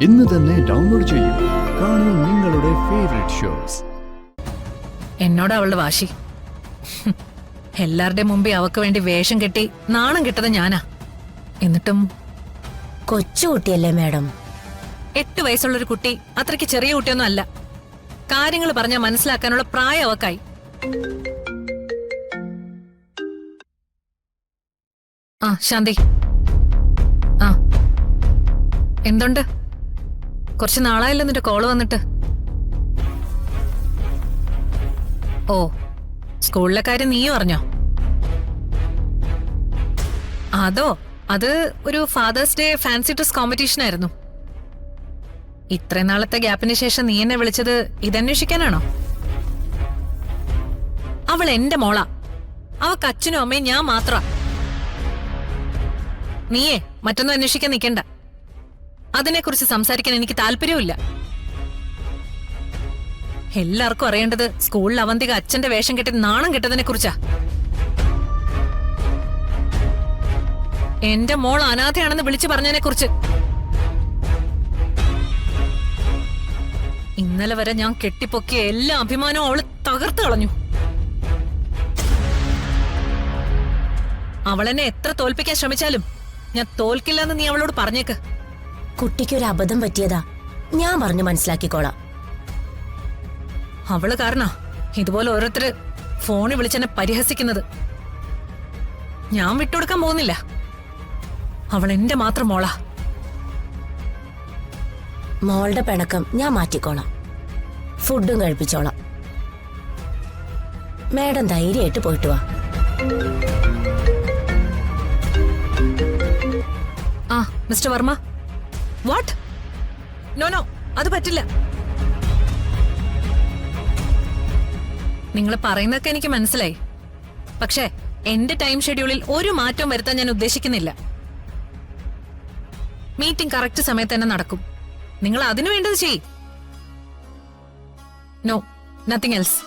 ഇന്ന് തന്നെ ഡൗൺലോഡ് ചെയ്യൂ. കാണൂ നിങ്ങളുടെ ഫേവറേറ്റ് ഷോസ്. എന്നോട് അവളുടെ വാശി. എല്ലാരുടെ മുമ്പേ അവക്ക് വേണ്ടി വേഷം കെട്ടി നാണം കെട്ടത് ഞാനാ. എന്നിട്ടും കൊച്ചുകുട്ടിയല്ലേ മാഡം? 8 വയസ്സുള്ളൊരു കുട്ടി അത്രയ്ക്ക് ചെറിയ കുട്ടിയൊന്നും അല്ല. കാര്യങ്ങൾ പറഞ്ഞാൽ മനസ്സിലാക്കാനുള്ള പ്രായം അവക്കായി. ആ ശാന്തി, ആ എന്തുണ്ട്? കുറച്ച് നാളായല്ലോ നിന്റെ കോള് വന്നിട്ട്. ഓ, സ്കൂളിലെ കാര്യം നീയും അറിഞ്ഞോ? അതോ, അത് ഒരു father's day fancy dress competition ആയിരുന്നു. ഇത്രയും നാളത്തെ ഗ്യാപ്പിന് ശേഷം നീ എന്നെ വിളിച്ചത് ഇതന്വേഷിക്കാനാണോ? അവൾ എന്റെ മോളാ. അവക്ക് അച്ഛനും അമ്മയും ഞാൻ മാത്ര. നീയേ മറ്റൊന്നും അന്വേഷിക്കാൻ നിൽക്കണ്ട. അതിനെക്കുറിച്ച് സംസാരിക്കാൻ എനിക്ക് താല്പര്യമില്ല. എല്ലാവർക്കും അറിയേണ്ടത് സ്കൂളിൽ അവന്തിക അച്ഛന്റെ വേഷം കെട്ടി നാണം കെട്ടതിനെ കുറിച്ചാ. എന്റെ മോൾ അനാഥയാണെന്ന് വിളിച്ചു പറഞ്ഞതിനെ കുറിച്ച്. ഇന്നലെ വരെ ഞാൻ കെട്ടിപ്പൊക്കിയ എല്ലാ അഭിമാനവും അവള് തകർത്തു കളഞ്ഞു. അവളെന്നെ എത്ര തോൽപ്പിക്കാൻ ശ്രമിച്ചാലും ഞാൻ തോൽക്കില്ലെന്ന് നീ അവളോട് പറഞ്ഞേക്ക്. കുട്ടിക്കൊരു അബദ്ധം പറ്റിയതാ, ഞാൻ പറഞ്ഞു മനസ്സിലാക്കിക്കോളാം. അവള് കാരണാ ഇതുപോലെ ഓരോരുത്തര് ഫോണിൽ വിളിച്ചെന്നെ പരിഹസിക്കുന്നത്. ഞാൻ വിട്ടുകൊടുക്കാൻ പോകുന്നില്ല. അവൾ എന്റെ മാത്രം മോളാ. മോളുടെ പിണക്കം ഞാൻ മാറ്റിക്കോളാം. ഫുഡും കഴിപ്പിച്ചോളാം. മാഡം ധൈര്യമായിട്ട് പോയിട്ട് വാ. ആ mister Varma. What? No no, അത് പറ്റില്ല. നിങ്ങൾ പറയുന്നതൊക്കെ എനിക്ക് മനസ്സിലായി. പക്ഷേ എന്റെ ടൈം ഷെഡ്യൂളിൽ ഒരു മാറ്റവും വരുത്താൻ ഞാൻ ഉദ്ദേശിക്കുന്നില്ല. മീറ്റിംഗ് കറക്റ്റ് സമയത്ത് തന്നെ നടക്കും. നിങ്ങൾ അതിനു വേണ്ടത് ചെയ്യ്. No, nothing else.